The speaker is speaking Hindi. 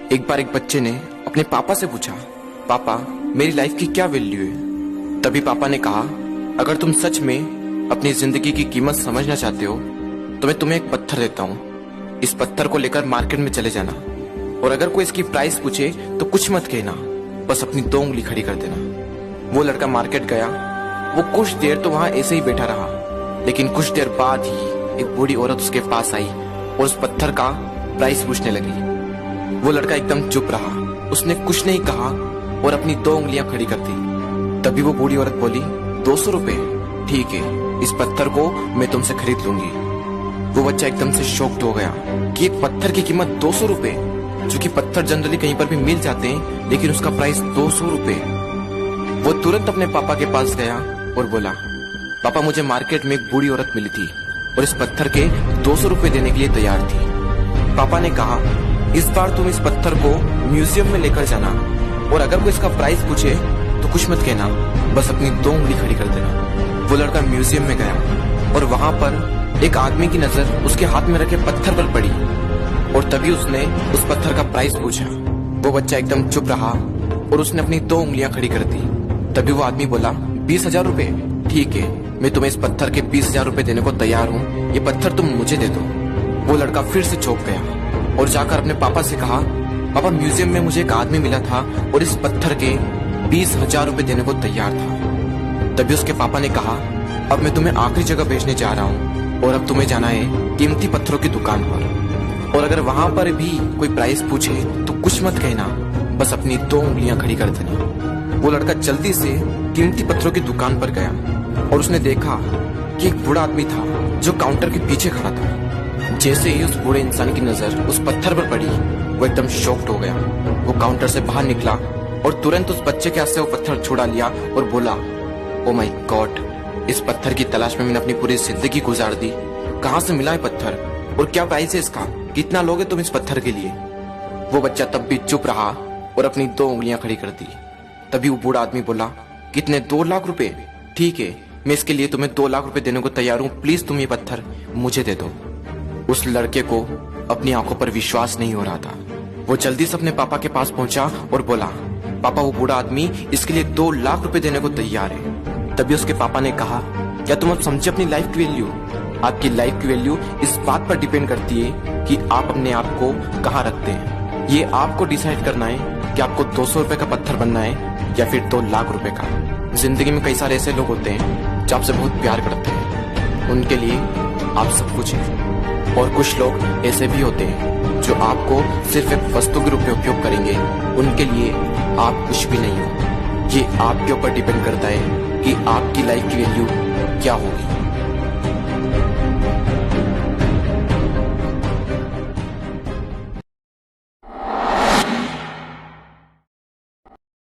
एक बार एक बच्चे ने अपने पापा से पूछा, पापा मेरी लाइफ की क्या वैल्यू है। तभी पापा ने कहा, अगर तुम सच में अपनी जिंदगी की कीमत समझना चाहते हो तो मैं तुम्हें एक पत्थर देता हूँ। इस पत्थर को लेकर मार्केट में चले जाना और अगर कोई इसकी प्राइस पूछे तो कुछ मत कहना, बस अपनी 2 उंगली खड़ी कर देना। वो लड़का मार्केट गया। वो कुछ देर तो वहां ऐसे ही बैठा रहा, लेकिन कुछ देर बाद ही एक बूढ़ी औरत उसके पास आई और उस पत्थर का प्राइस पूछने लगी। वो लड़का एकदम चुप रहा, उसने कुछ नहीं कहा और अपनी 2 उंगलियां खड़ी कर दी। तभी वो बूढ़ी औरत बोली, 200 रुपए, ठीक है, इस पत्थर को मैं तुमसे खरीद लूंगी। वो बच्चा एकदम से शॉक्ड हो गया कि एक पत्थर की कीमत 200 रुपए, जो कि पत्थर जनरली कहीं पर भी मिल जाते हैं, लेकिन उसका प्राइस 200 रुपए। वो तुरंत अपने पापा के पास गया और बोला, पापा मुझे मार्केट में एक बूढ़ी औरत मिली थी और इस पत्थर के 200 रुपए देने के लिए तैयार थी। पापा ने कहा, इस बार तुम इस पत्थर को म्यूजियम में लेकर जाना और अगर कोई इसका प्राइस पूछे तो कुछ मत कहना, बस अपनी 2 उंगली खड़ी कर देना। वो लड़का म्यूजियम में गया और वहां पर एक आदमी की नजर उसके हाथ में रखे पत्थर पर पड़ी और तभी उसने उस पत्थर का प्राइस पूछा। वो बच्चा एकदम चुप रहा और उसने अपनी 2 उंगलियां खड़ी कर दी। तभी वो आदमी बोला, 20,000 रुपए, ठीक है, मैं तुम्हें इस पत्थर के 20,000 रुपए देने को तैयार हूँ, ये पत्थर तुम मुझे दे दो। वो लड़का फिर से चौंक गया और जाकर अपने पापा से कहा, पापा म्यूजियम में मुझे एक आदमी मिला था और इस पत्थर के 20,000 रुपए देने को तैयार था। तभी उसके पापा ने कहा, अब मैं तुम्हें आखिरी जगह भेजने जा रहा हूँ और अब तुम्हें जाना है कीमती पत्थरों की दुकान पर और अगर वहां पर भी कोई प्राइस पूछे तो कुछ मत कहना, बस अपनी 2 उंगलियां खड़ी कर देना। वो लड़का जल्दी से कीमती पत्थरों की दुकान पर गया और उसने देखा कि एक बूढ़ा आदमी था जो काउंटर के पीछे खड़ा था। जैसे ही उस बूढ़े इंसान की नजर उस पत्थर पर पड़ी, वो एकदम शॉक्ड हो गया। वो काउंटर से बाहर निकला और तुरंत उस बच्चे के हाथ से वो पत्थर छुड़ा लिया और बोला, ओ माय गॉड, इस पत्थर की तलाश में मैंने अपनी पूरी जिंदगी गुजार दी। कहाँ से मिला है पत्थर और क्या प्राइस है इसका, कितना लोगे तुम इस पत्थर के लिए। वो बच्चा तब भी चुप रहा और अपनी 2 उंगलियां खड़ी कर दी। तभी वो बूढ़ा आदमी बोला, कितने, 2 लाख रुपए, ठीक है, मैं इसके लिए तुम्हें 2 लाख रुपए देने को तैयार हूँ, प्लीज तुम ये पत्थर मुझे दे दो। उस लड़के को अपनी आंखों पर विश्वास नहीं हो रहा था। वो जल्दी से अपने पापा के पास पहुंचा और बोला, पापा वो बूढ़ा आदमी इसके लिए 2 लाख रुपए देने को तैयार है। तभी उसके पापा ने कहा, क्या तुम अब समझे अपनी लाइफ की वैल्यू? आपकी लाइफ की वैल्यू इस बात पर डिपेंड करती है कि आप अपने आप को कहाँ रखते हैं। ये आपको डिसाइड करना है कि आपको 200 रुपए का पत्थर बनना है या फिर 2 लाख रुपए का। जिंदगी में कई सारे ऐसे लोग होते हैं जो आपसे बहुत प्यार करते हैं, उनके लिए आप सब कुछ है, और कुछ लोग ऐसे भी होते हैं जो आपको सिर्फ एक वस्तु के रूप में उपयोग करेंगे, उनके लिए आप कुछ भी नहीं हो। ये आपके ऊपर डिपेंड करता है कि आपकी लाइफ की वैल्यू क्या होगी।